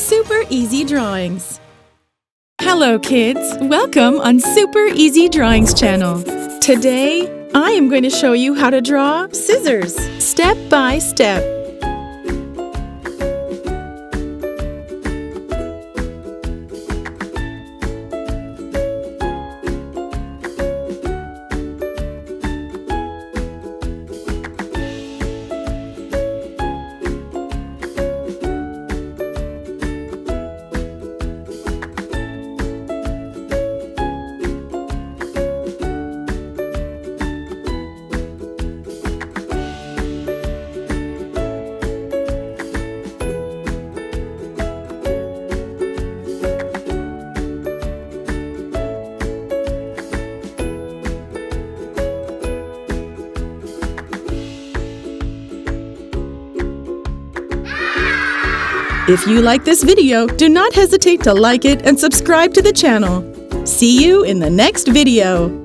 Super Easy Drawings. Hello kids, welcome on Super Easy Drawings channel. Today, I am going to show you how to draw scissors, step by step. If you like this video, do not hesitate to like it and subscribe to the channel. See you in the next video.